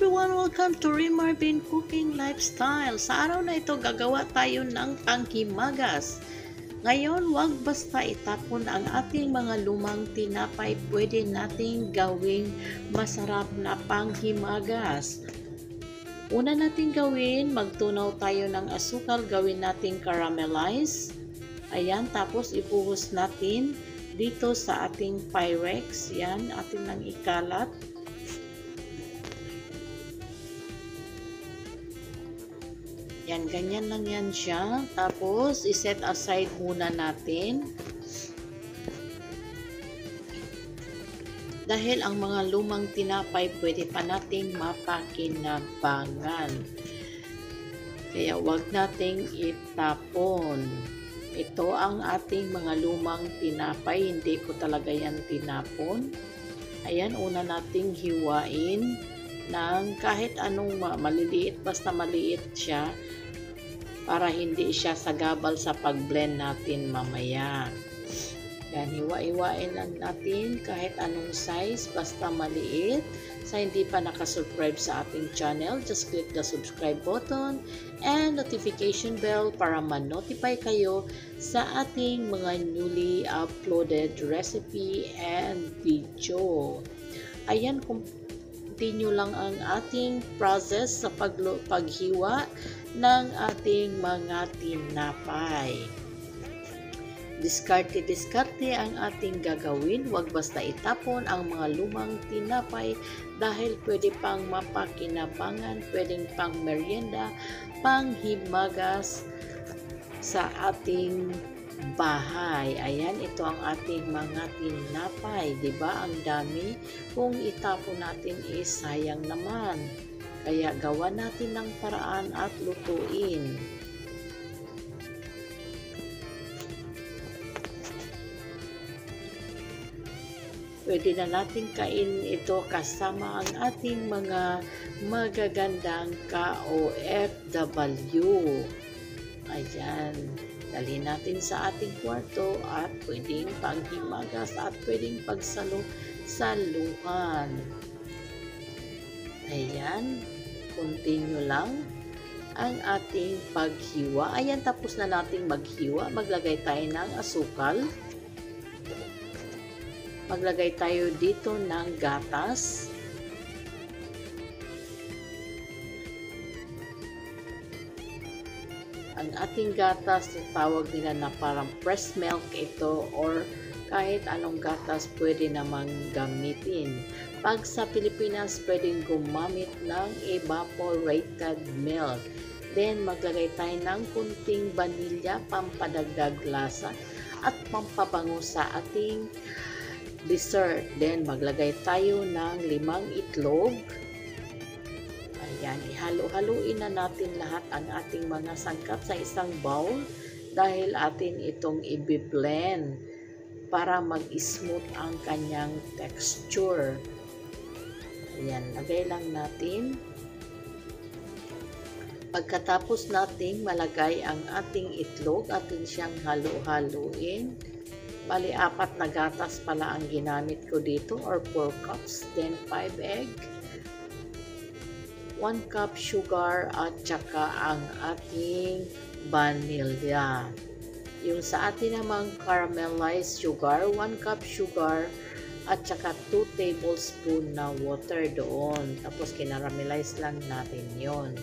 everyone! Welcome to Rimarvin Cooking Lifestyle. Sa araw na ito, gagawa tayo ng panghimagas. Ngayon, huwag basta itapon ang ating mga lumang tinapay. Pwede nating gawing masarap na panghimagas. Una nating gawin, magtunaw tayo ng asukal. Gawin nating caramelize. Ayan, tapos ibuhos natin dito sa ating Pyrex. Yan, atin nang ikalat. Yan, ganyan lang yan siya. Tapos, iset aside muna natin. Dahil ang mga lumang tinapay, pwede pa nating mapakinabangan. Kaya, wag nating itapon. Ito ang ating mga lumang tinapay. Hindi ko talaga yan tinapon. Ayan, una nating hiwain ng kahit anong maliliit, basta maliit siya para hindi siya sagabal sa pag-blend natin mamaya. Yan, hiwa-hiwain lang natin kahit anong size, basta maliit. Sa hindi pa nakasubscribe sa ating channel, just click the subscribe button and notification bell para ma-notify kayo sa ating mga newly uploaded recipe and video. Ayan, continue lang ang ating process sa paghiwa ng ating mga tinapay. Diskarte ang ating gagawin. Huwag basta itapon ang mga lumang tinapay dahil pwede pang mapakinabangan, pwedeng pang merienda, panghimagas sa ating bahay. Ayan, ito ang ating mga tinapay. Diba? Ang dami. Kung itapon natin sayang naman. Kaya gawa natin ng paraan at lutuin. Pwede na natin kain ito kasama ang ating mga magagandang ka-OFW. Ayan. Dalhin natin sa ating kwarto at pwedeng panghimagas at pwedeng pagsaluhan. Ayan. Continue lang ang ating paghiwa. Ayan, tapos na nating maghiwa. Maglagay tayo ng asukal. Maglagay tayo dito ng gatas. Ang ating gatas, tawag nila na parang pressed milk ito or kahit anong gatas pwede namang gamitin. Pag sa Pilipinas, pwedeng gumamit ng evaporated milk. Then, maglagay tayo ng kunting vanilya, pampadagdag lasa at pampabango sa ating dessert. Then, maglagay tayo ng 5 itlog. Ayan, ihalo-haluin na natin lahat ang ating mga sangkap sa isang bowl dahil atin itong i-blend para mag-smooth ang kanyang texture. Ayan, lagay lang natin. Pagkatapos nating malagay ang ating itlog, atin siyang halo-haluin. Bali, 4 na gatas pala ang ginamit ko dito or 4 cups. Then, 5 egg. 1 cup sugar at saka ang ating vanilla. Yung sa atin namang caramelized sugar, 1 cup sugar at saka 2 tablespoon na water doon. Tapos, kinaramelize lang natin yon.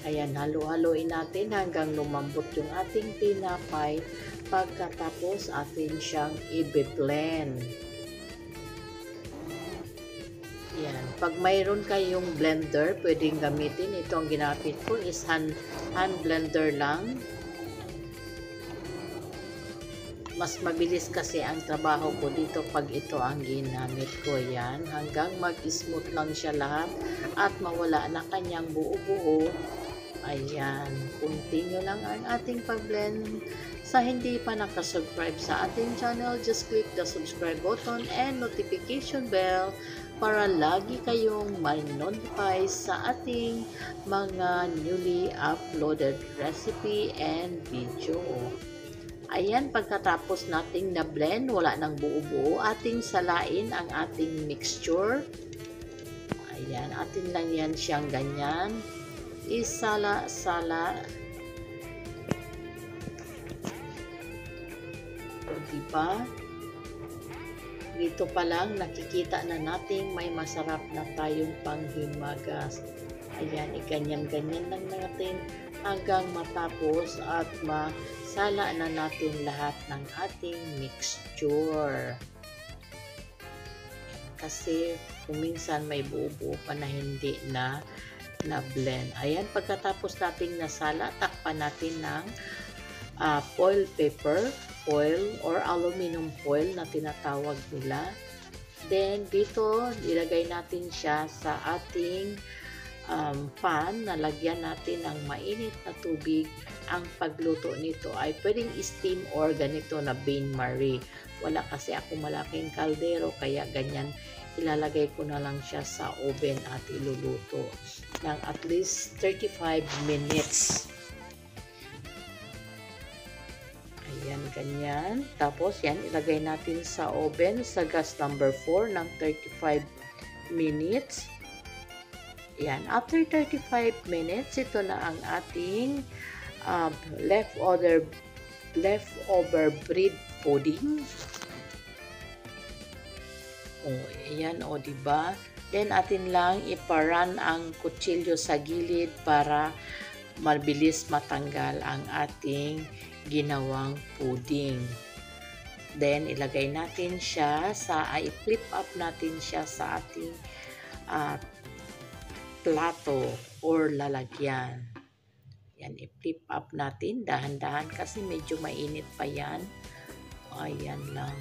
Ayan, halo-haloin natin hanggang lumambot yung ating tinapay. Pagkatapos, atin siyang i-blend. Yan. Pag mayroon kayong blender, pwedeng gamitin. Ito ang ginamit ko is hand blender lang. Mas mabilis kasi ang trabaho ko dito pag ito ang ginamit ko. Yan. Hanggang mag-smooth lang siya lahat at mawala na kanyang buo-buo. Ayan. Continue lang ang ating pag-blend. Sa hindi pa nakasubscribe sa ating channel, just click the subscribe button and notification bell para lagi kayong ma-notify sa ating mga newly uploaded recipe and video. Ayan, pagkatapos nating na-blend, wala nang buo-buo, ating salain ang ating mixture. Ayan, atin lang yan siyang ganyan. Isala-sala. O, diba? Dito pa lang, nakikita na natin may masarap na tayong panghimagas. Ayan, ganyan-ganyan lang natin hanggang matapos at masala na natin lahat ng ating mixture. Kasi kung minsan may buo-buo pa na hindi na blend. Ayan, pagkatapos nating nasala, takpan natin ng foil paper, foil or aluminum foil na tinatawag nila. Then, dito, ilagay natin siya sa ating pan na lagyan natin ng mainit na tubig. Ang pagluto nito ay pwedeng steam or ganito na bain-marie. Wala kasi ako malaking kaldero, kaya ganyan ilalagay ko na lang siya sa oven at iluluto ng at least 35 minutes. Ayan, ganyan. Tapos, yan, ilagay natin sa oven sa gas number 4 ng 35 minutes. Yan, after 35 minutes, ito na ang ating leftover bread pudding. O, ayan, o, diba? Then, atin lang iparan ang kutsilyo sa gilid para mabilis matanggal ang ating ginawang pudding. Then, ilagay natin siya i-flip up natin siya sa ating plato or lalagyan. Yan, i-flip up natin. Dahan-dahan kasi medyo mainit pa yan. Ayan lang.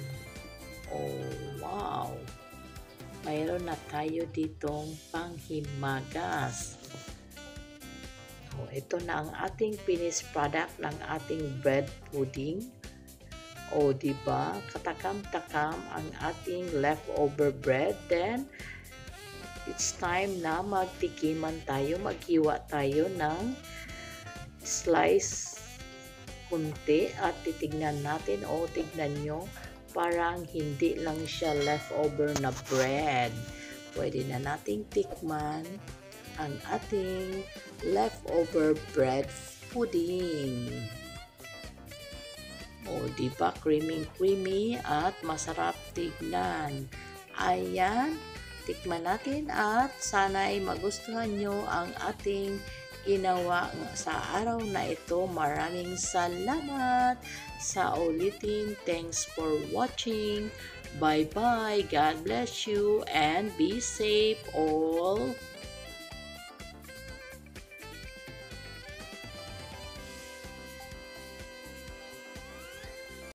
Oh, wow! Mayroon na tayo ditong panghimagas. So, ito na ang ating finished product ng ating bread pudding. O, diba? Katakam-takam ang ating leftover bread. Then, it's time na magtikiman tayo. Maghiwa tayo ng slice kunti at titignan natin. O, tignan nyo. Parang hindi lang siya leftover na bread. Pwede na nating tikman ang ating leftover bread pudding. O, diba? Creamy at masarap tignan. Ayan. Tikman natin at sana'y magustuhan nyo ang ating ginawa sa araw na ito. Maraming salamat sa ulitin. Thanks for watching. Bye-bye. God bless you and be safe all.